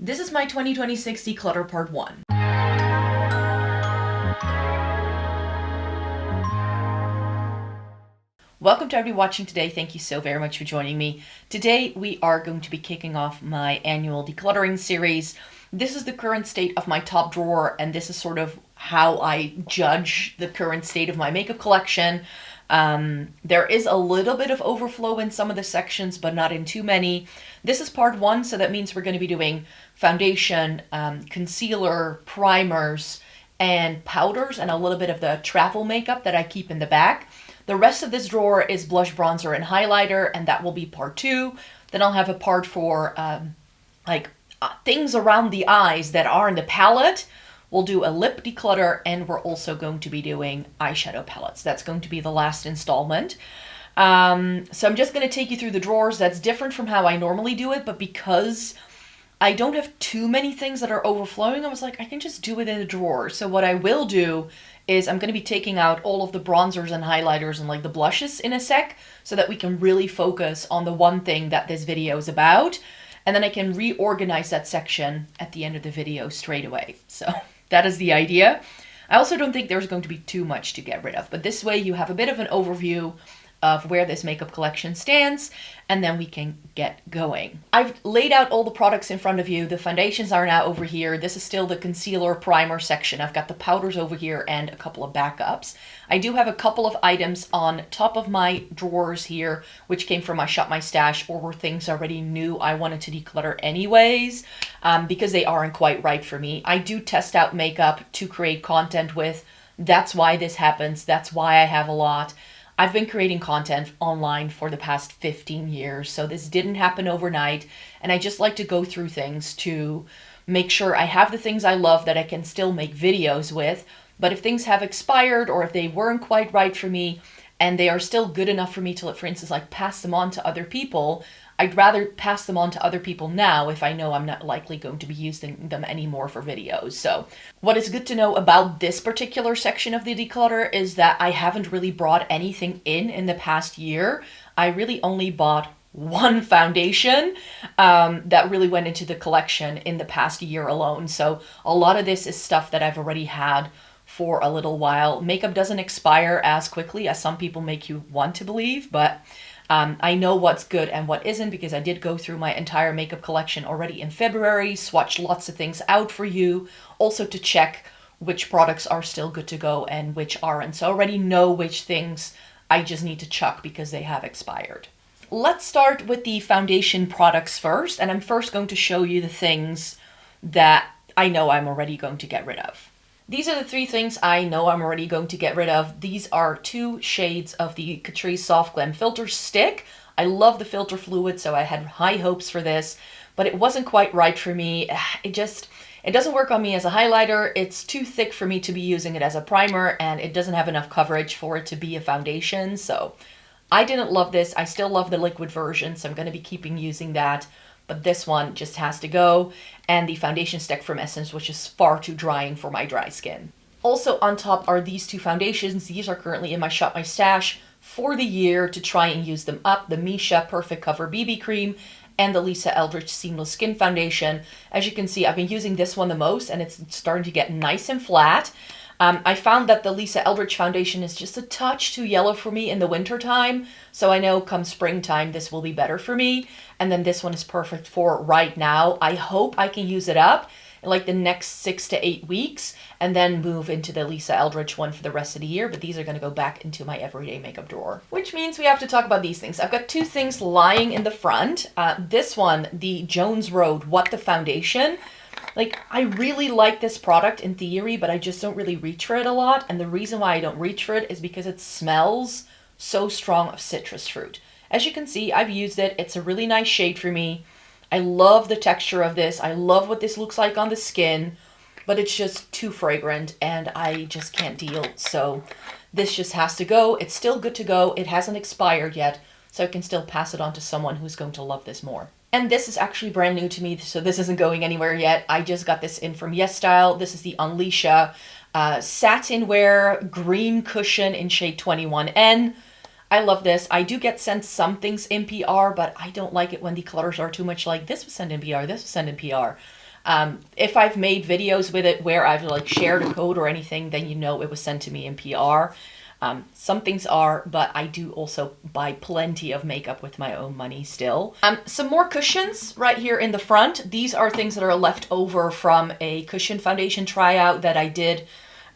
This is my 2026 Declutter Part 1. Welcome to everybody watching today. Thank you so very much for joining me. Today we are going to be kicking off my annual decluttering series. This is the current state of my top drawer, and this is sort of how I judge the current state of my makeup collection. There is a little bit of overflow in some of the sections, but not in too many. This is part 1, so that means we're going to be doing foundation, concealer, primers, and powders, and a little bit of the travel makeup that I keep in the back. The rest of this drawer is blush, bronzer, and highlighter, and that will be part 2. Then I'll have a part for things around the eyes that are in the palette. We'll do a lip declutter, and we're also going to be doing eyeshadow palettes. That's going to be the last installment. So I'm just going to take you through the drawers. That's different from how I normally do it, but because I don't have too many things that are overflowing, I was like, I can just do it in a drawer. So what I will do is I'm going to be taking out all of the bronzers and highlighters and like the blushes in a sec, so that we can really focus on the one thing that this video is about. And then I can reorganize that section at the end of the video straight away. So that is the idea. I also don't think there's going to be too much to get rid of, but this way you have a bit of an overview of where this makeup collection stands, and then we can get going. I've laid out all the products in front of you. The foundations are now over here. This is still the concealer primer section. I've got the powders over here and a couple of backups. I do have a couple of items on top of my drawers here, which came from my Shop My Stash, or were things I already knew I wanted to declutter anyways, because they aren't quite right for me. I do test out makeup to create content with. That's why this happens. That's why I have a lot. I've been creating content online for the past 15 years, so this didn't happen overnight, and I just like to go through things to make sure I have the things I love that I can still make videos with, but if things have expired or if they weren't quite right for me and they are still good enough for me to, for instance, like pass them on to other people, I'd rather pass them on to other people now if I know I'm not likely going to be using them anymore for videos. So what is good to know about this particular section of the declutter is that I haven't really brought anything in the past year. I really only bought one foundation that really went into the collection in the past year alone. So a lot of this is stuff that I've already had for a little while. Makeup doesn't expire as quickly as some people make you want to believe, but I know what's good and what isn't, because I did go through my entire makeup collection already in February, swatch lots of things out for you, also to check which products are still good to go and which aren't. So I already know which things I just need to chuck because they have expired. Let's start with the foundation products first, and I'm first going to show you the things that I know I'm already going to get rid of. These are the 3 things I know I'm already going to get rid of. These are 2 shades of the Catrice Soft Glam Filter Stick. I love the filter fluid, so I had high hopes for this, but it wasn't quite right for me. It doesn't work on me as a highlighter. It's too thick for me to be using it as a primer, and it doesn't have enough coverage for it to be a foundation. So I didn't love this. I still love the liquid version, so I'm going to be keeping using that. But this one just has to go, and the foundation stick from Essence, which is far too drying for my dry skin. Also on top are these 2 foundations. These are currently in my Shop My Stash for the year to try and use them up. The Misha Perfect Cover BB Cream and the Lisa Eldridge Seamless Skin Foundation. As you can see, I've been using this one the most, and it's starting to get nice and flat. I found that the Lisa Eldridge foundation is just a touch too yellow for me in the winter time, so I know come springtime this will be better for me. And then this one is perfect for right now. I hope I can use it up in like the next 6 to 8 weeks and then move into the Lisa Eldridge one for the rest of the year, but these are going to go back into my everyday makeup drawer. Which means we have to talk about these things. I've got 2 things lying in the front. This one, the Jones Road What the Foundation. Like, I really like this product in theory, but I just don't really reach for it a lot. And the reason why I don't reach for it is because it smells so strong of citrus fruit. As you can see, I've used it. It's a really nice shade for me. I love the texture of this. I love what this looks like on the skin, but it's just too fragrant and I just can't deal. So this just has to go. It's still good to go. It hasn't expired yet, so I can still pass it on to someone who's going to love this more. And this is actually brand new to me, so this isn't going anywhere yet. I just got this in from YESSTYLE. This is the Unleasha satin wear green cushion in shade 21N. I love this. I do get sent some things in PR, but I don't like it when the colors are too much like this was sent in PR, this was sent in PR. If I've made videos with it where I've like shared a code or anything, then you know it was sent to me in PR. Some things are, but I do also buy plenty of makeup with my own money still. Some more cushions right here in the front. These are things that are left over from a cushion foundation tryout that I did,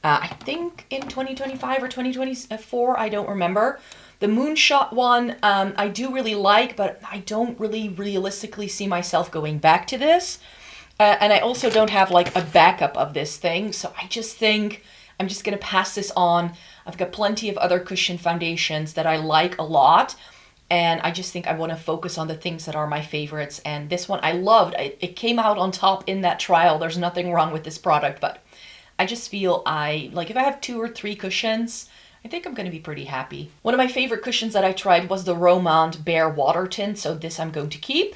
I think in 2025 or 2024, I don't remember. The Moonshot one, I do really like, but I don't really realistically see myself going back to this. And I also don't have like a backup of this thing, so I just think I'm just going to pass this on. I've got plenty of other cushion foundations that I like a lot, and I just think I want to focus on the things that are my favorites. And this one I loved. It came out on top in that trial. There's nothing wrong with this product, but I just feel like if I have 2 or 3 cushions, I think I'm going to be pretty happy. One of my favorite cushions that I tried was the Romand Bare Water Tint, so this I'm going to keep.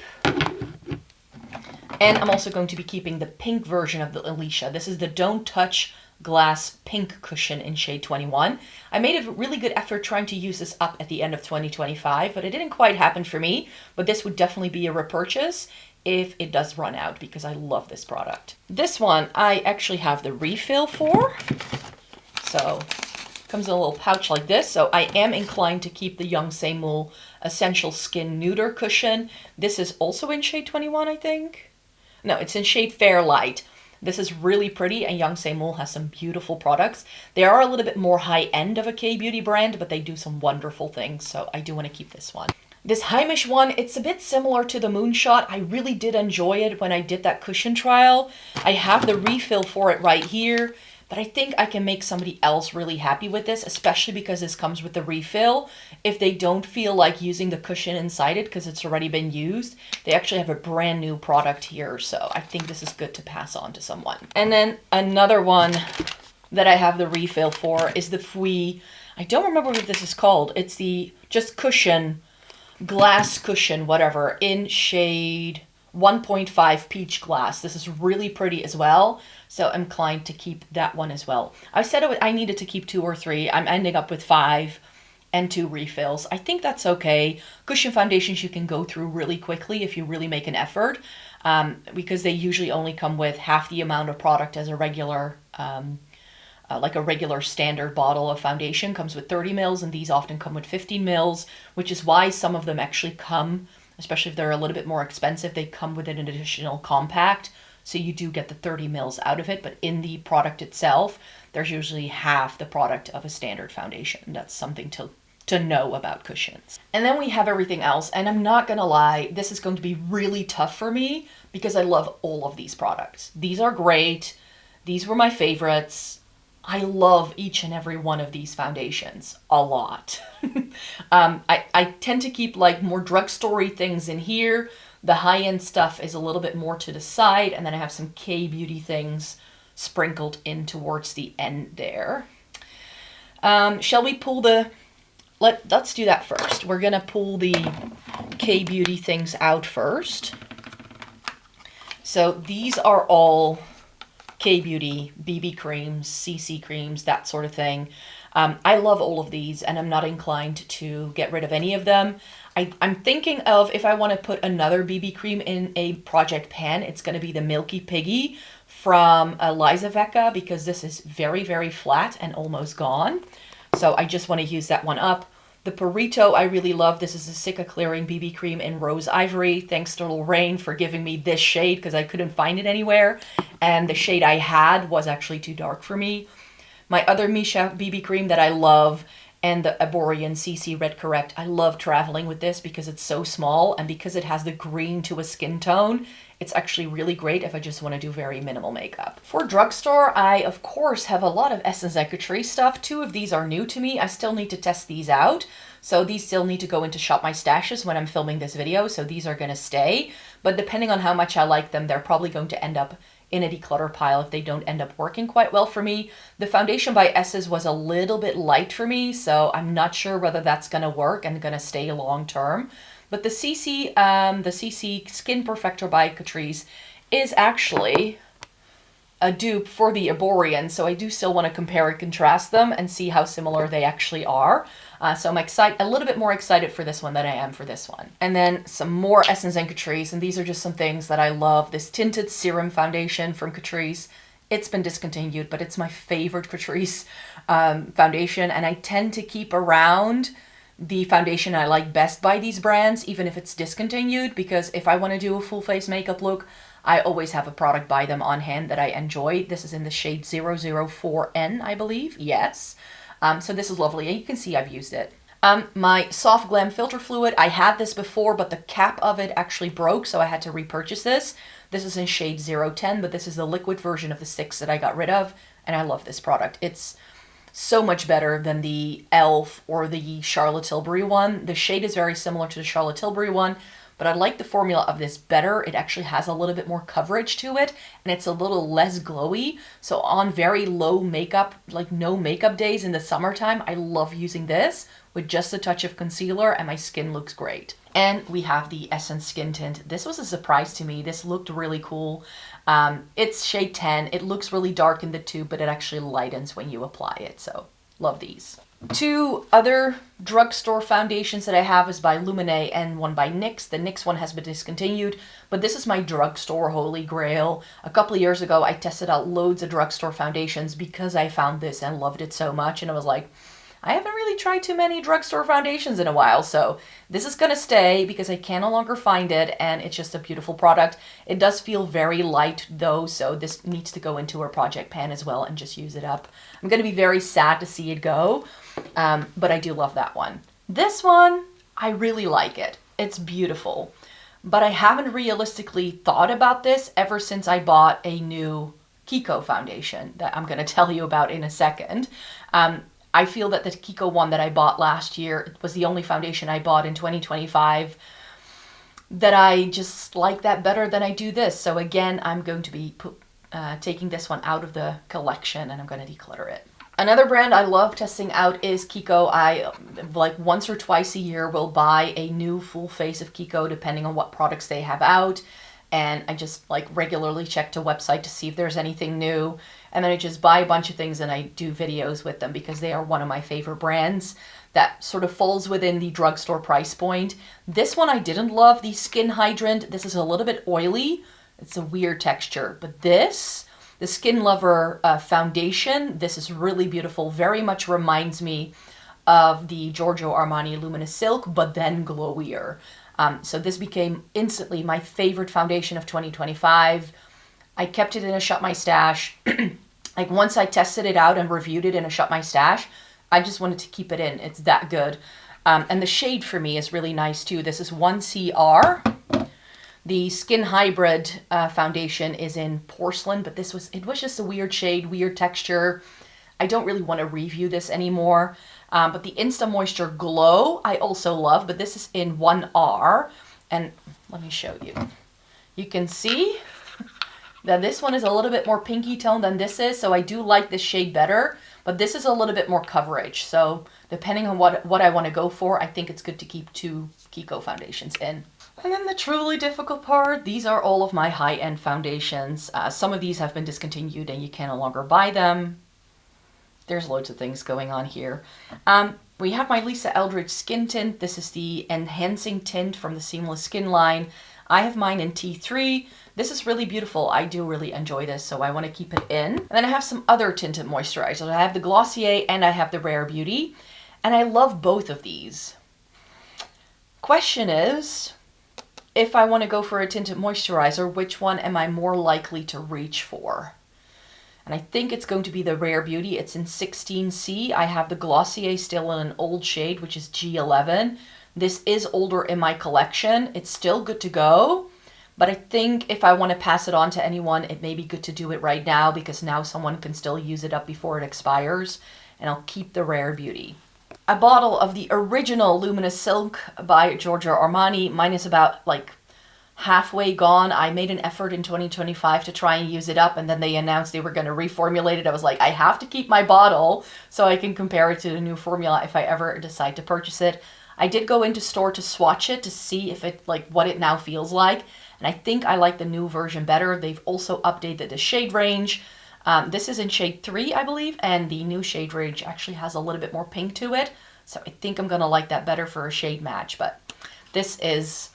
And I'm also going to be keeping the pink version of the Alicia. This is the Don't Touch Glass Pink Cushion in shade 21. I made a really good effort trying to use this up at the end of 2025, but it didn't quite happen for me. But this would definitely be a repurchase if it does run out, because I love this product. This one I actually have the refill for. So comes in a little pouch like this. So I am inclined to keep the Young Seymour Essential Skin Nuder Cushion. This is also in shade 21, I think. No, it's in shade Fair Light. This is really pretty, and Young Seymour has some beautiful products. They are a little bit more high-end of a K-beauty brand, but they do some wonderful things, so I do want to keep this one. This Heimish one, it's a bit similar to the Moonshot. I really did enjoy it when I did that cushion trial. I have the refill for it right here, but I think I can make somebody else really happy with this, especially because this comes with the refill. If they don't feel like using the cushion inside it because it's already been used, they actually have a brand new product here. So I think this is good to pass on to someone. And then another one that I have the refill for is the Fui. I don't remember what this is called. It's the just cushion, glass cushion, whatever, in shade 1.5 Peach Glass. This is really pretty as well, so I'm inclined to keep that one as well. I said I needed to keep 2 or 3. I'm ending up with 5 and 2 refills. I think that's okay. Cushion foundations you can go through really quickly if you really make an effort, because they usually only come with half the amount of product as a regular, like a regular standard bottle of foundation comes with 30 mils, and these often come with 15 mils, which is why some of them actually come, especially if they're a little bit more expensive, they come with an additional compact. So you do get the 30 mils out of it, but in the product itself, there's usually half the product of a standard foundation. That's something to know about cushions. And then we have everything else, and I'm not gonna lie, this is going to be really tough for me because I love all of these products. These are great. These were my favorites. I love each and every one of these foundations a lot. I tend to keep like more drugstore-y things in here. The high-end stuff is a little bit more to the side, and then I have some K-beauty things sprinkled in towards the end there. Shall we pull the... Let's do that first. We're gonna pull the K-beauty things out first. So these are all K-beauty, BB creams, CC creams, that sort of thing. I love all of these, and I'm not inclined to get rid of any of them. I'm thinking of, if I want to put another BB cream in a project pan, it's going to be the Milky Piggy from Liza Vecca, because this is very, very flat and almost gone. So I just want to use that one up. The Purito I really love. This is a Sika Clearing BB cream in Rose Ivory. Thanks to Lorraine for giving me this shade because I couldn't find it anywhere. And the shade I had was actually too dark for me. My other Misha BB cream that I love, and the Arborian CC Red Correct. I love traveling with this because it's so small, and because it has the green to a skin tone, it's actually really great if I just want to do very minimal makeup. For drugstore, I of course have a lot of Essence and Catrice stuff. 2 of these are new to me. I still need to test these out. So these still need to go into Shop My Stashes when I'm filming this video, so these are going to stay. But depending on how much I like them, they're probably going to end up in a declutter pile if they don't end up working quite well for me. The foundation by Esses was a little bit light for me, so I'm not sure whether that's going to work and going to stay long term. But the CC Skin Perfector by Catrice is actually a dupe for the Arborian, so I do still want to compare and contrast them and see how similar they actually are. So I'm a little bit more excited for this one than I am for this one. And then some more Essence and Catrice, and these are just some things that I love. This Tinted Serum Foundation from Catrice. It's been discontinued, but it's my favorite Catrice foundation, and I tend to keep around the foundation I like best by these brands, even if it's discontinued, because if I want to do a full face makeup look, I always have a product by them on hand that I enjoy. This is in the shade 004N, I believe. Yes. So this is lovely. And you can see I've used it. My Soft Glam Filter Fluid, I had this before, but the cap of it actually broke, so I had to repurchase this. This is in shade 010, but this is the liquid version of the 6 that I got rid of, and I love this product. It's so much better than the e.l.f. or the Charlotte Tilbury one. The shade is very similar to the Charlotte Tilbury one, but I like the formula of this better. It actually has a little bit more coverage to it, and it's a little less glowy. So on very low makeup, like no makeup days in the summertime, I love using this with just a touch of concealer, and my skin looks great. And we have the Essence Skin Tint. This was a surprise to me. This looked really cool. It's shade 10. It looks really dark in the tube, but it actually lightens when you apply it. So love these. 2 other drugstore foundations that I have is by Lumine and one by NYX. The NYX one has been discontinued, but this is my drugstore holy grail. A couple of years ago, I tested out loads of drugstore foundations because I found this and loved it so much. And I was like, I haven't really tried too many drugstore foundations in a while, so this is going to stay because I can no longer find it, and it's just a beautiful product. It does feel very light, though, so this needs to go into a project pan as well and just use it up. I'm going to be very sad to see it go, but I do love that one. This one, I really like it. It's beautiful, but I haven't realistically thought about this ever since I bought a new Kiko foundation that I'm going to tell you about in a second. I feel that the Kiko one that I bought last year, it was the only foundation I bought in 2025, that I just like that better than I do this. So again, I'm going to be taking this one out of the collection, and I'm going to declutter it. Another brand I love testing out is Kiko. I, like once or twice a year, will buy a new full face of Kiko depending on what products they have out. And I just like regularly check the website to see if there's anything new. And then I just buy a bunch of things and I do videos with them because they are one of my favorite brands that sort of falls within the drugstore price point. This one I didn't love, the Skin Hydrant. This is a little bit oily. It's a weird texture. But this, the Skin Lover foundation, this is really beautiful. Very much reminds me of the Giorgio Armani Luminous Silk, but then glowier. So this became instantly my favorite foundation of 2025. I kept it in a Shut My Stash. Like once I tested it out and reviewed it in a Shut My Stash, I just wanted to keep it in. It's that good. And the shade for me is really nice too. This is 1CR. The Skin Hybrid foundation is in Porcelain, but it was just a weird shade, weird texture. I don't really want to review this anymore. But the Insta Moisture Glow I also love, but this is in 1R. And let me show you. You can see that this one is a little bit more pinky toned than this is, so I do like this shade better, but this is a little bit more coverage. So depending on what I want to go for, I think it's good to keep 2 Kiko foundations in. And then the truly difficult part, these are all of my high-end foundations. Some of these have been discontinued and you can no longer buy them. There's loads of things going on here. We have my Lisa Eldridge Skin Tint. This is the enhancing tint from the Seamless Skin line. I have mine in T3. This is really beautiful. I do really enjoy this, so I want to keep it in. And then I have some other tinted moisturizers. I have the Glossier and I have the Rare Beauty, and I love both of these. Question is, if I want to go for a tinted moisturizer, which one am I more likely to reach for? And I think it's going to be the Rare Beauty. It's in 16C. I have the Glossier still in an old shade, which is G11. This is older in my collection. It's still good to go, but I think if I want to pass it on to anyone, it may be good to do it right now because now someone can still use it up before it expires, and I'll keep the Rare Beauty. A bottle of the original Luminous Silk by Giorgio Armani. Mine is about like halfway gone. I made an effort in 2025 to try and use it up, and then they announced they were going to reformulate it. I was like, I have to keep my bottle so I can compare it to the new formula if I ever decide to purchase it. I did go into store to swatch it to see if it, like, what it now feels like, and I think I like the new version better. They've also updated the shade range. This is in shade 3, I believe, and the new shade range actually has a little bit more pink to it. So I think I'm going to like that better for a shade match. But this is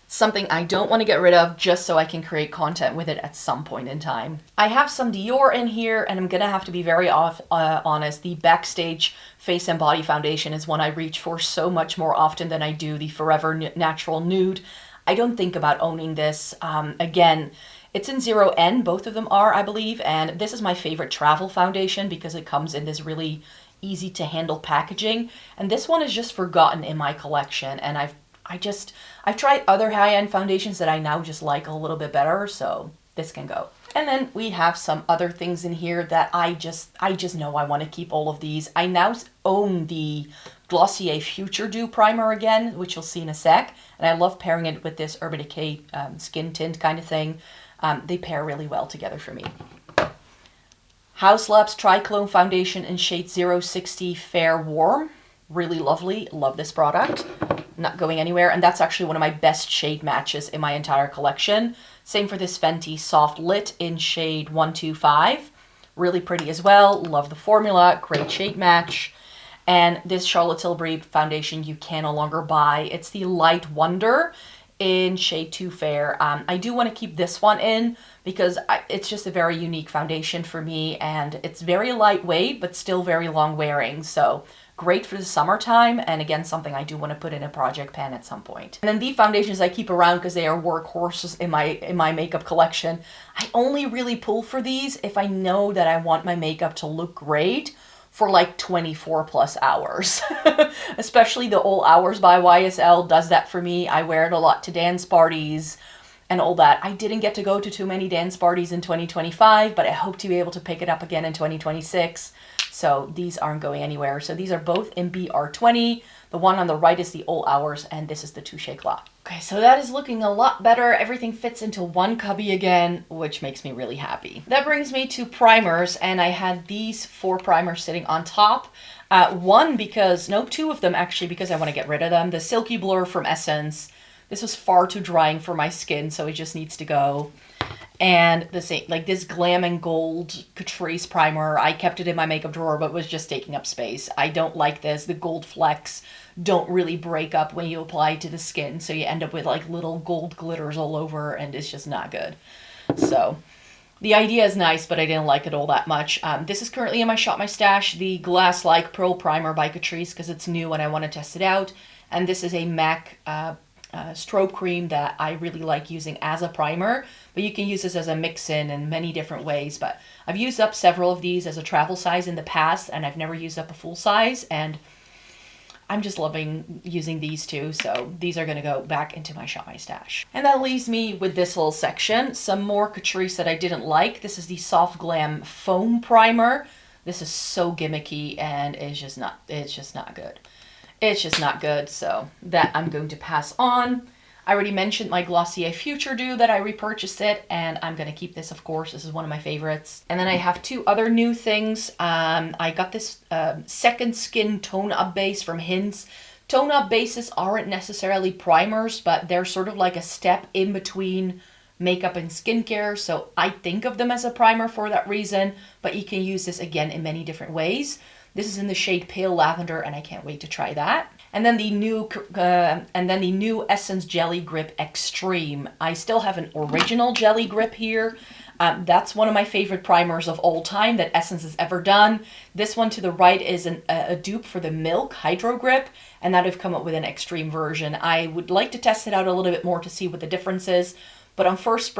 something I don't want to get rid of just so I can create content with it at some point in time. I have some Dior in here, and I'm going to have to be very honest. The Backstage Face and Body Foundation is one I reach for so much more often than I do the Forever Natural Nude. I don't think about owning this. Again, it's in 0N, both of them are, I believe, and this is my favorite travel foundation because it comes in this really easy to handle packaging, and this one is just forgotten in my collection, and I've tried other high-end foundations that I now just like a little bit better, so this can go. And then we have some other things in here that I just know I want to keep all of these. I now own the Glossier Future Dew Primer again, which you'll see in a sec, and I love pairing it with this Urban Decay skin tint kind of thing. They pair really well together for me. Haus Labs Triclone Foundation in shade 060 Fair Warm. Really lovely. Love this product. Not going anywhere. And that's actually one of my best shade matches in my entire collection. Same for this Fenty Soft Lit in shade 125. Really pretty as well. Love the formula. Great shade match. And this Charlotte Tilbury foundation you can no longer buy. It's the Light Wonder in shade 2 Fair. I do want to keep this one in because it's just a very unique foundation for me, and it's very lightweight but still very long wearing, so great for the summertime, and again something I do want to put in a project pan at some point. And then the foundations I keep around because they are workhorses in my makeup collection. I only really pull for these if I know that I want my makeup to look great for like 24 plus hours. Especially the All Hours by YSL does that for me. I wear it a lot to dance parties and all that. I didn't get to go to too many dance parties in 2025, but I hope to be able to pick it up again in 2026. So these aren't going anywhere. So these are both in BR20. The one on the right is the All Hours, and this is the Touche Éclat. Okay, so that is looking a lot better. Everything fits into one cubby again, which makes me really happy. That brings me to primers, and I had these 4 primers sitting on top. Two of them actually, because I want to get rid of them. The Silky Blur from Essence. This was far too drying for my skin, so it just needs to go. And the same, like this Glam and Gold Catrice primer, I kept it in my makeup drawer, but was just taking up space. I don't like this. The gold flecks don't really break up when you apply it to the skin, so you end up with like little gold glitters all over, and it's just not good. So the idea is nice, but I didn't like it all that much. This is currently in my Shop My Stash, the Glass Like Pearl Primer by Catrice, because it's new and I want to test it out. And this is a MAC strobe cream that I really like using as a primer, but you can use this as a mix-in in many different ways. But I've used up several of these as a travel size in the past, and I've never used up a full size, and I'm just loving using these two, so these are going to go back into my Shop My Stash. And that leaves me with this little section, some more Catrice that I didn't like. This is the Soft Glam Foam Primer. This is so gimmicky, and it's just not good. It's just not good, so that I'm going to pass on. I already mentioned my Glossier Future Dew that I repurchased it, and I'm going to keep this, of course. This is one of my favorites. And then I have 2 other new things. I got this Second Skin Tone Up Base from Hints. Tone Up Bases aren't necessarily primers, but they're sort of like a step in between makeup and skincare, so I think of them as a primer for that reason, but you can use this again in many different ways. This is in the shade Pale Lavender, and I can't wait to try that. And then the new Essence Jelly Grip Extreme. I still have an original Jelly Grip here. That's one of my favorite primers of all time that Essence has ever done. This one to the right is a dupe for the Milk Hydro Grip, and that I've come up with an extreme version. I would like to test it out a little bit more to see what the difference is, but on first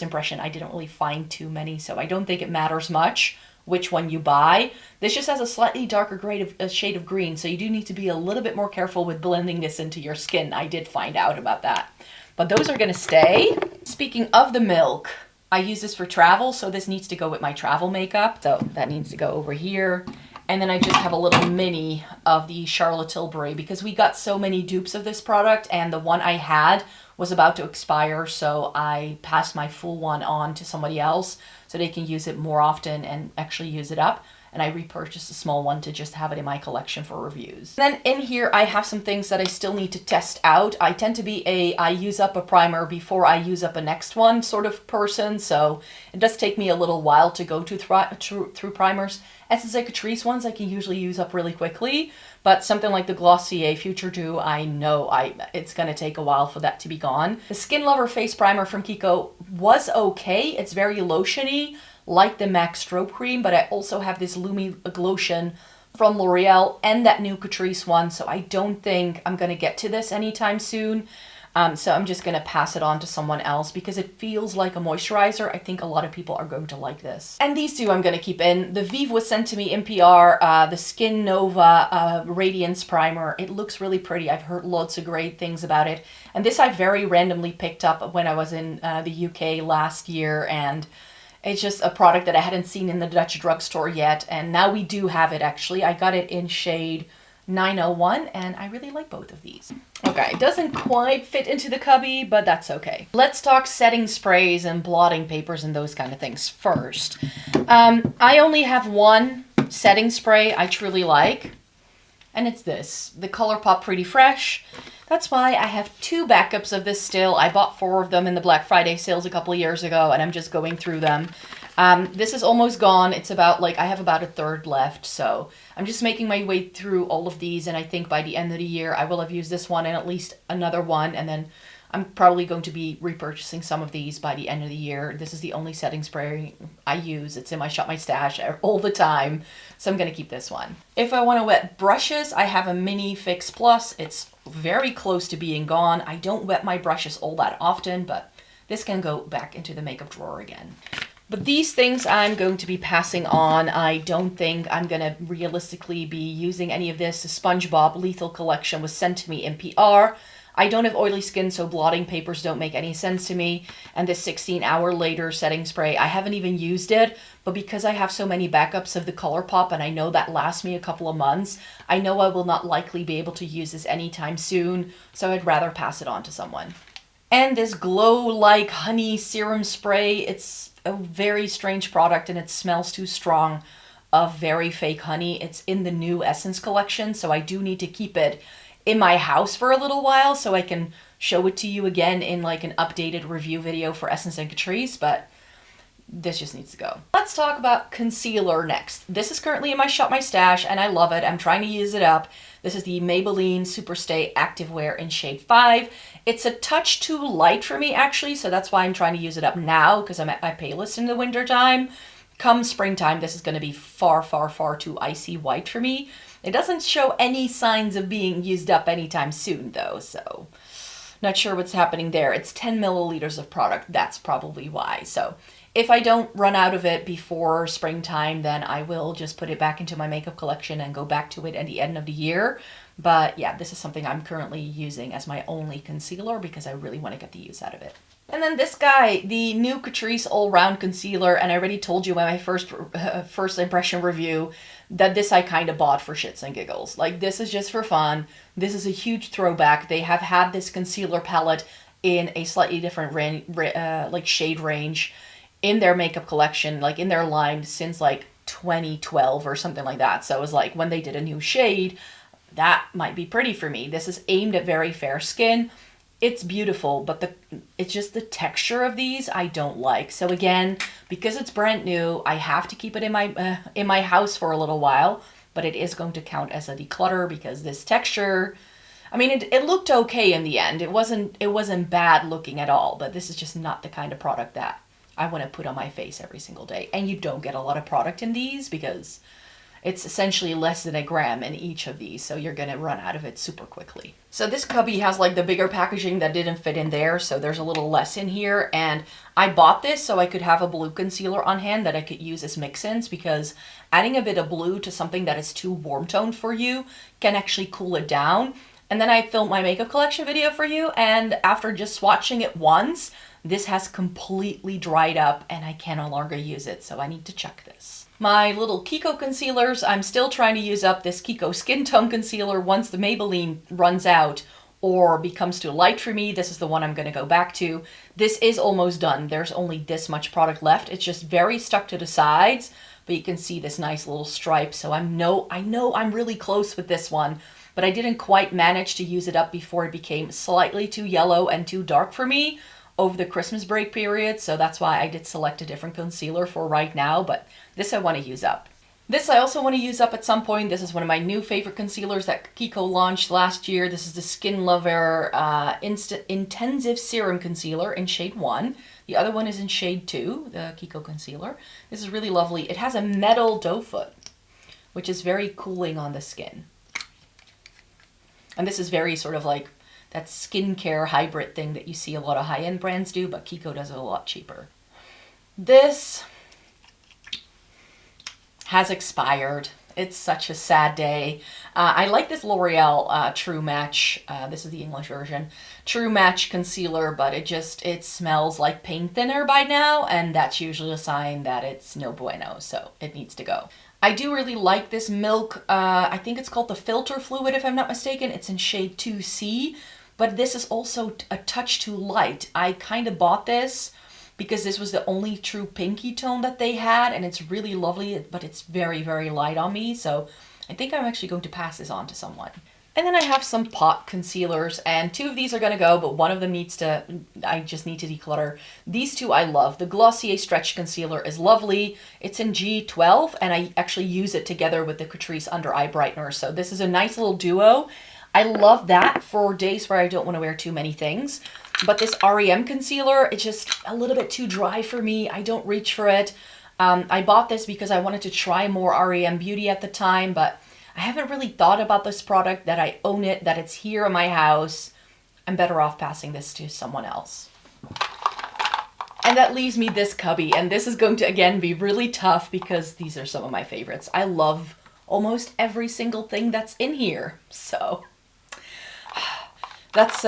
impression, I didn't really find too many, so I don't think it matters much which one you buy. This just has a slightly darker shade of green, so you do need to be a little bit more careful with blending this into your skin. I did find out about that. But those are going to stay. Speaking of the Milk, I use this for travel, so this needs to go with my travel makeup. So that needs to go over here. And then I just have a little mini of the Charlotte Tilbury because we got so many dupes of this product, and the one I had was about to expire, so I passed my full one on to somebody else so they can use it more often and actually use it up. and I repurchased a small one to just have it in my collection for reviews. Then in here I have some things that I still need to test out. I tend to be I use up a primer before I use up a next one sort of person, so it does take me a little while to go through primers. Essence and Catrice ones I can usually use up really quickly, but something like the Glossier Future Dew, I know it's going to take a while for that to be gone. The Skin Lover Face Primer from Kiko was okay. It's very lotiony, like the MAC Strobe Cream, but I also have this Lumi Glotion from L'Oreal and that new Catrice one, so I don't think I'm going to get to this anytime soon. So I'm just going to pass it on to someone else because it feels like a moisturizer. I think a lot of people are going to like this. And these two I'm going to keep in. The Vive was sent to me in PR, the Skin Nova Radiance Primer. It looks really pretty. I've heard lots of great things about it. And this I very randomly picked up when I was in the UK last year, and it's just a product that I hadn't seen in the Dutch drugstore yet. And now we do have it actually. I got it in shade 901 and I really like both of these. Okay, it doesn't quite fit into the cubby, but that's okay. Let's talk setting sprays and blotting papers and those kind of things first. I only have one setting spray I truly like, and it's this, the ColourPop Pretty Fresh. That's why I have two backups of this still. I bought 4 of them in the Black Friday sales a couple of years ago, and I'm just going through them. This is almost gone. It's about I have about a third left, so I'm just making my way through all of these, and I think by the end of the year I will have used this one and at least another one, and then I'm probably going to be repurchasing some of these by the end of the year. This is the only setting spray I use. It's in my Shop My Stash all the time, so I'm going to keep this one. If I want to wet brushes, I have a Mini Fix Plus. It's very close to being gone. I don't wet my brushes all that often, but this can go back into the makeup drawer again. But these things I'm going to be passing on. I don't think I'm going to realistically be using any of this. The SpongeBob Lethal Collection was sent to me in PR. I don't have oily skin, so blotting papers don't make any sense to me. And this 16-hour later setting spray, I haven't even used it, but because I have so many backups of the ColourPop and I know that lasts me a couple of months, I know I will not likely be able to use this anytime soon, so I'd rather pass it on to someone. And this Glow Like Honey Serum Spray, it's a very strange product and it smells too strong of very fake honey. It's in the new Essence collection, so I do need to keep it in my house for a little while so I can show it to you again in an updated review video for Essence and Catrice, but this just needs to go. Let's talk about concealer next. This is currently in my Shop My Stash and I love it. I'm trying to use it up. This is the Maybelline Superstay Activewear in shade 5. It's a touch too light for me actually, so that's why I'm trying to use it up now because I'm at my payless in the winter time. Come springtime, this is going to be far, far, far too icy white for me. It doesn't show any signs of being used up anytime soon though, so not sure what's happening there. It's 10 milliliters of product, that's probably why. So if I don't run out of it before springtime, then I will just put it back into my makeup collection and go back to it at the end of the year. But yeah, this is something I'm currently using as my only concealer because I really want to get the use out of it. And then this guy, the new Catrice All Round Concealer, and I already told you in my first impression review that this I kind of bought for shits and giggles. This is just for fun. This is a huge throwback. They have had this concealer palette in a slightly different shade range in their makeup collection, in their line since 2012 or something like that. So it was when they did a new shade, that might be pretty for me. This is aimed at very fair skin. It's beautiful, but it's just the texture of these I don't like. So again, because it's brand new, I have to keep it in my house for a little while, but it is going to count as a declutter because this texture, I mean, it looked okay in the end. It wasn't bad looking at all, but this is just not the kind of product that I want to put on my face every single day. And you don't get a lot of product in these because it's essentially less than a gram in each of these, so you're gonna run out of it super quickly. So this cubby has the bigger packaging that didn't fit in there, so there's a little less in here, and I bought this so I could have a blue concealer on hand that I could use as mix-ins, because adding a bit of blue to something that is too warm toned for you can actually cool it down. And then I filmed my makeup collection video for you, and after just swatching it once, this has completely dried up and I can no longer use it, so I need to check this. My little Kiko concealers, I'm still trying to use up this Kiko Skin Tone Concealer once the Maybelline runs out or becomes too light for me. This is the one I'm going to go back to. This is almost done. There's only this much product left. It's just very stuck to the sides, but you can see this nice little stripe. So I know I'm really close with this one, but I didn't quite manage to use it up before it became slightly too yellow and too dark for me over the Christmas break period. So that's why I did select a different concealer for right now, but this I want to use up. This I also want to use up at some point. This is one of my new favorite concealers that Kiko launched last year. This is the Skin Lover Intensive Serum Concealer in shade 1. The other one is in shade 2, the Kiko concealer. This is really lovely. It has a metal doe foot, which is very cooling on the skin. And this is very sort of like that skincare hybrid thing that you see a lot of high-end brands do, but Kiko does it a lot cheaper. This has expired. It's such a sad day. I like this L'Oreal True Match. This is the English version. True Match concealer, but it smells like paint thinner by now, and that's usually a sign that it's no bueno, so it needs to go. I do really like this Milk, I think it's called the Filter Fluid if I'm not mistaken. It's in shade 2C, but this is also a touch too light. I kind of bought this because this was the only true pinky tone that they had, and it's really lovely, but it's very, very light on me, so I think I'm actually going to pass this on to someone. And then I have some pot concealers, and 2 of these are going to go, but one of them I just need to declutter. These 2 I love. The Glossier Stretch Concealer is lovely. It's in G12, and I actually use it together with the Catrice Under Eye Brightener, so this is a nice little duo. I love that for days where I don't want to wear too many things. But this REM concealer, it's just a little bit too dry for me. I don't reach for it. I bought this because I wanted to try more REM Beauty at the time, but I haven't really thought about this product, that I own it, that it's here in my house. I'm better off passing this to someone else. And that leaves me this cubby, and this is going to, again, be really tough because these are some of my favorites. I love almost every single thing that's in here, so that's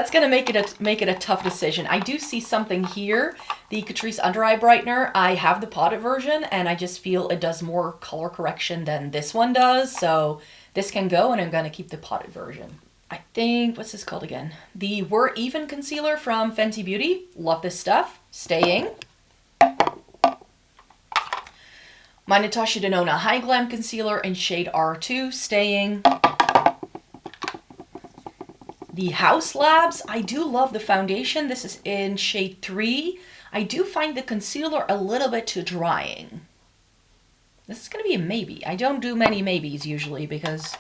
gonna make it a tough decision. I do see something here, the Catrice Under Eye Brightener. I have the potted version, and I just feel it does more color correction than this one does. So this can go, and I'm gonna keep the potted version. I think, what's this called again? The We're Even concealer from Fenty Beauty. Love this stuff. Staying. My Natasha Denona High Glam concealer in shade R2. Staying. The House Labs, I do love the foundation. This is in shade 3. I do find the concealer a little bit too drying. This is going to be a maybe. I don't do many maybes usually because...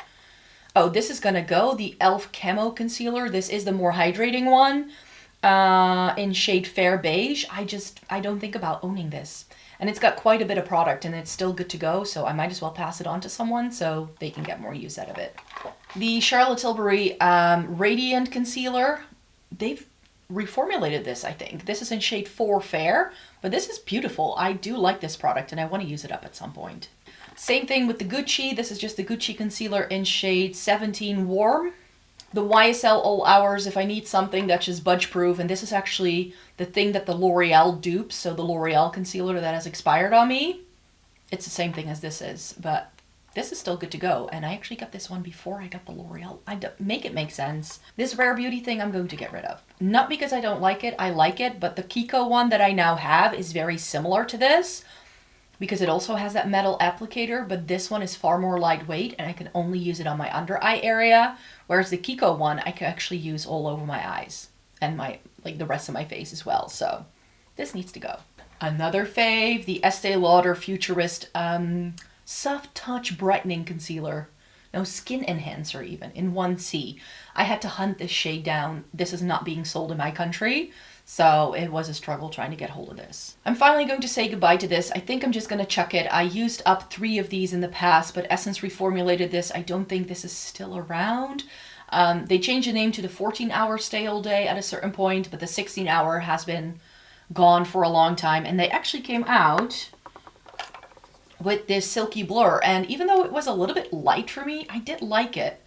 Oh, this is going to go. The e.l.f. Camo Concealer. This is the more hydrating one in shade Fair Beige. I don't think about owning this. And it's got quite a bit of product, and it's still good to go, so I might as well pass it on to someone so they can get more use out of it. The Charlotte Tilbury Radiant Concealer, they've reformulated this, I think. This is in shade 4 Fair, but this is beautiful. I do like this product, and I want to use it up at some point. Same thing with the Gucci. This is just the Gucci concealer in shade 17 Warm. The YSL All Hours, if I need something that's just budge proof, and this is actually the thing that the L'Oreal dupes, so the L'Oreal concealer that has expired on me. It's the same thing as this is, but this is still good to go, and I actually got this one before I got the L'Oreal. Make it make sense. This Rare Beauty thing I'm going to get rid of. Not because I don't like it, I like it, but the Kiko one that I now have is very similar to this, because it also has that metal applicator, but this one is far more lightweight, and I can only use it on my under eye area, whereas the Kiko one I can actually use all over my eyes and the rest of my face as well. So this needs to go. Another fave, the Estee Lauder Futurist Soft Touch Brightening Concealer. No, Skin Enhancer even, in 1C. I had to hunt this shade down. This is not being sold in my country, so it was a struggle trying to get hold of this. I'm finally going to say goodbye to this. I think I'm just going to chuck it. I used up 3 of these in the past, but Essence reformulated this. I don't think this is still around. They changed the name to the 14-hour stay all day at a certain point, but the 16-hour has been gone for a long time, and they actually came out with this Silky Blur, and even though it was a little bit light for me, I did like it.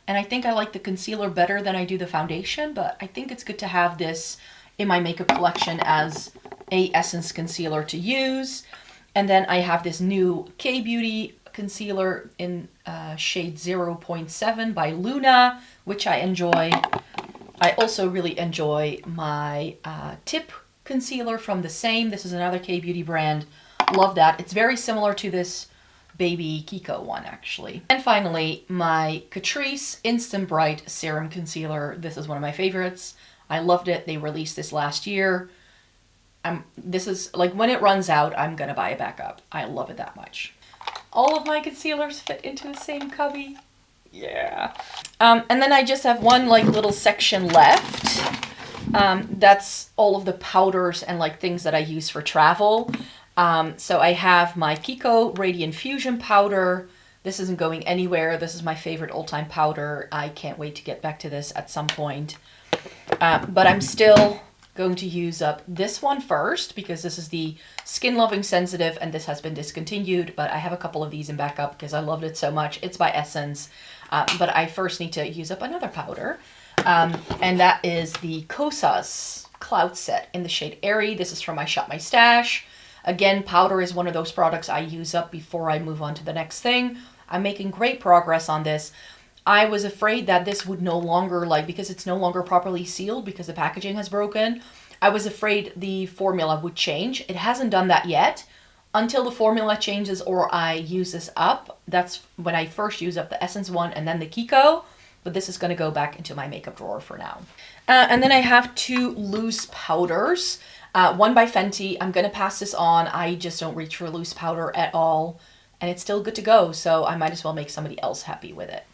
And I think I like the concealer better than I do the foundation, but I think it's good to have this in my makeup collection as a Essence concealer to use. And then I have this new K-Beauty concealer in shade 0.7 by Luna, which I enjoy. I also really enjoy my Tip concealer from the same. This is another K-Beauty brand. Love that. It's very similar to this baby Kiko one, actually. And finally, my Catrice Instant Bright Serum Concealer. This is one of my favorites. I loved it. They released this last year. This is, like, when it runs out, I'm gonna buy it back up. I love it that much. All of my concealers fit into the same cubby. Yeah. And then I just have one, like, little section left. That's all of the powders and, like, things that I use for travel. So I have my Kiko Radiant Fusion powder. This isn't going anywhere. This is my favorite all-time powder. I can't wait to get back to this at some point. But I'm still going to use up this one first because this is the Skin Loving Sensitive and this has been discontinued, but I have a couple of these in backup because I loved it so much. It's by Essence, but I first need to use up another powder, and that is the Kosas Cloud Set in the shade Airy. This is from my Shop My Stash. Again, powder is one of those products I use up before I move on to the next thing. I'm making great progress on this. I was afraid that this would no longer, like, because it's no longer properly sealed because the packaging has broken, I was afraid the formula would change. It hasn't done that yet. Until the formula changes or I use this up, that's when I first use up the Essence one and then the Kiko, but this is going to go back into my makeup drawer for now. And then I have two loose powders. One by Fenty. I'm going to pass this on. I just don't reach for loose powder at all, and it's still good to go, so I might as well make somebody else happy with it.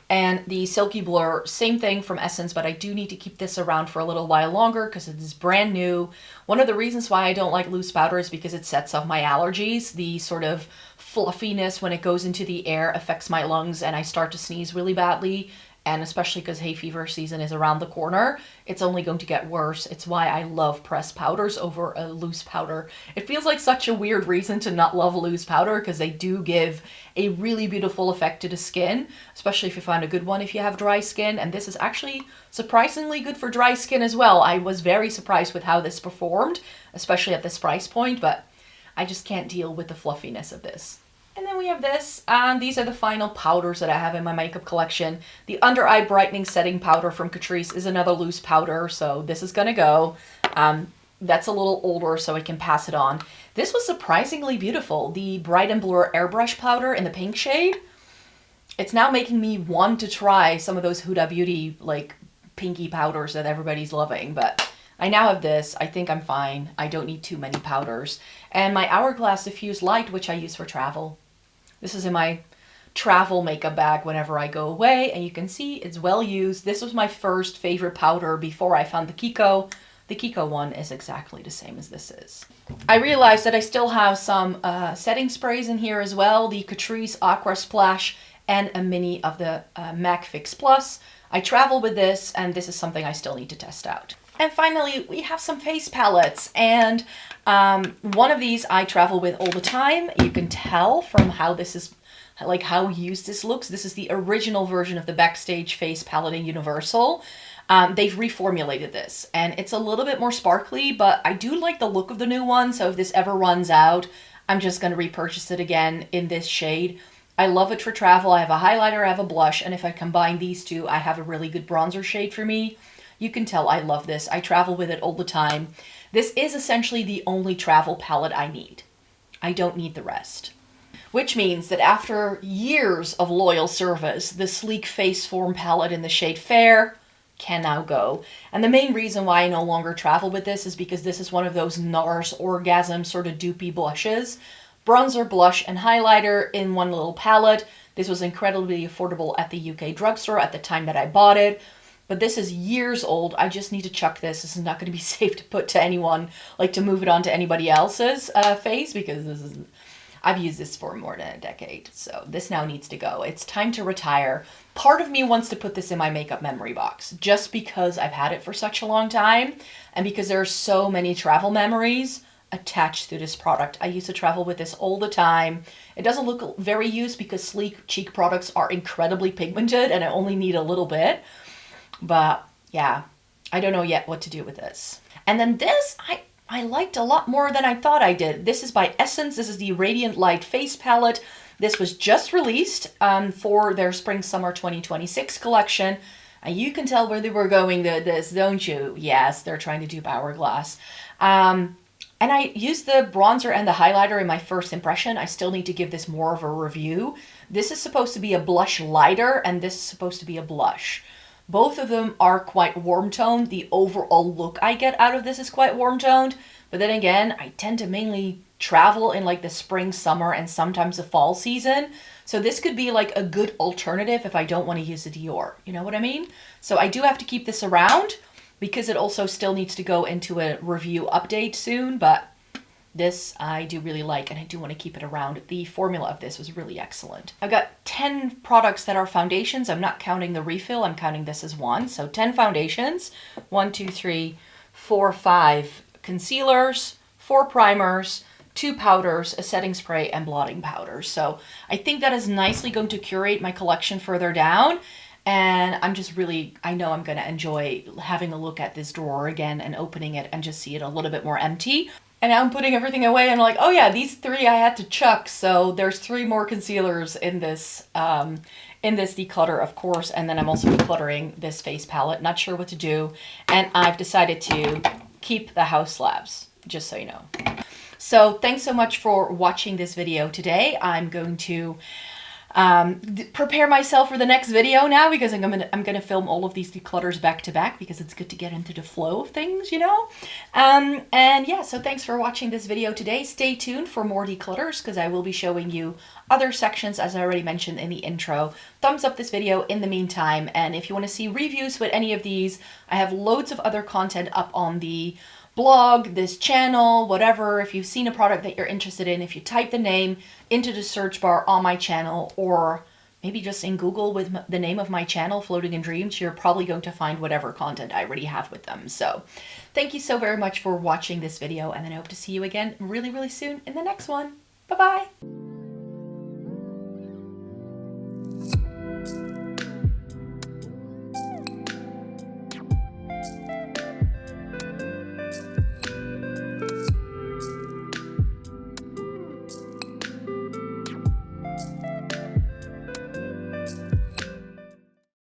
And the Silky Blur, same thing from Essence, but I do need to keep this around for a little while longer because it is brand new. One of the reasons why I don't like loose powder is because it sets off my allergies. The sort of fluffiness when it goes into the air affects my lungs and I start to sneeze really badly. And especially because hay fever season is around the corner, it's only going to get worse. It's why I love pressed powders over a loose powder. It feels like such a weird reason to not love loose powder because they do give a really beautiful effect to the skin, especially if you find a good one if you have dry skin. And this is actually surprisingly good for dry skin as well. I was very surprised with how this performed, especially at this price point, but I just can't deal with the fluffiness of this. And then we have this, and these are the final powders that I have in my makeup collection. The Under Eye Brightening Setting Powder from Catrice is another loose powder, so this is gonna go. That's a little older, so I can pass it on. This was surprisingly beautiful. The Bright and Blur Airbrush Powder in the pink shade. It's now making me want to try some of those Huda Beauty, like, pinky powders that everybody's loving, but I now have this. I think I'm fine. I don't need too many powders. And my Hourglass Diffuse Light, which I use for travel. This is in my travel makeup bag whenever I go away, and you can see it's well used. This was my first favorite powder before I found the Kiko. The Kiko one is exactly the same as this is. I realized that I still have some setting sprays in here as well. The Catrice Aqua Splash and a mini of the MAC Fix Plus. I travel with this, and this is something I still need to test out. And finally, we have some face palettes, and one of these I travel with all the time. You can tell from how this is, like how used this looks. This is the original version of the Backstage Face Palette in Universal. They've reformulated this, and it's a little bit more sparkly, but I do like the look of the new one, so if this ever runs out, I'm just going to repurchase it again in this shade. I love it for travel. I have a highlighter, I have a blush, and if I combine these two, I have a really good bronzer shade for me. You can tell I love this. I travel with it all the time. This is essentially the only travel palette I need. I don't need the rest. Which means that after years of loyal service, the sleek Face Form palette in the shade Fair can now go. And the main reason why I no longer travel with this is because this is one of those NARS Orgasm sort of dupey blushes. Bronzer, blush, and highlighter in one little palette. This was incredibly affordable at the UK drugstore at the time that I bought it. But this is years old. I just need to chuck this. This is not going to be safe to put to anyone, like to move it on to anybody else's face, because this is, I've used this for more than a decade. So this now needs to go. It's time to retire. Part of me wants to put this in my makeup memory box just because I've had it for such a long time and because there are so many travel memories attached to this product. I used to travel with this all the time. It doesn't look very used because sleek cheek products are incredibly pigmented and I only need a little bit. But yeah, I don't know yet what to do with this. And then this, I liked a lot more than I thought I did. This is by Essence. This is the Radiant Light Face Palette. This was just released for their Spring-Summer 2026 collection. And you can tell where they were going with this, don't you? Yes, they're trying to dupe Hourglass. And I used the bronzer and the highlighter in my first impression. I still need to give this more of a review. This is supposed to be a blush lighter, and this is supposed to be a blush. Both of them are quite warm toned. The overall look I get out of this is quite warm toned. But then again, I tend to mainly travel in like the spring, summer, and sometimes the fall season. So this could be like a good alternative if I don't want to use the Dior. You know what I mean? So I do have to keep this around because it also still needs to go into a review update soon. But this I do really like, and I do want to keep it around. The formula of this was really excellent. I've got 10 products that are foundations. I'm not counting the refill. I'm counting this as one. So 10 foundations. 1, 2, 3, 4, 5 concealers, 4 primers, 2 powders, a setting spray, and blotting powder. So I think that is nicely going to curate my collection further down. And I'm just really, I know I'm going to enjoy having a look at this drawer again and opening it and just see it a little bit more empty. And now I'm putting everything away and I'm like, oh yeah, these 3 I had to chuck. So there's 3 more concealers in this declutter, of course. And then I'm also decluttering this face palette. Not sure what to do. And I've decided to keep the house slabs, just so you know. So thanks so much for watching this video today. I'm going to prepare myself for the next video now, because I'm gonna film all of these declutters back to back, because it's good to get into the flow of things, you know. And yeah, so thanks for watching this video today. Stay tuned for more declutters, because I will be showing you other sections, as I already mentioned in the intro. Thumbs up this video in the meantime, and if you want to see reviews with any of these, I have loads of other content up on the blog, this channel, whatever. If you've seen a product that you're interested in, if you type the name into the search bar on my channel, or maybe just in Google with the name of my channel, Floating in Dreams, you're probably going to find whatever content I already have with them. So thank you so very much for watching this video, and then I hope to see you again really, really soon in the next one. Bye-bye.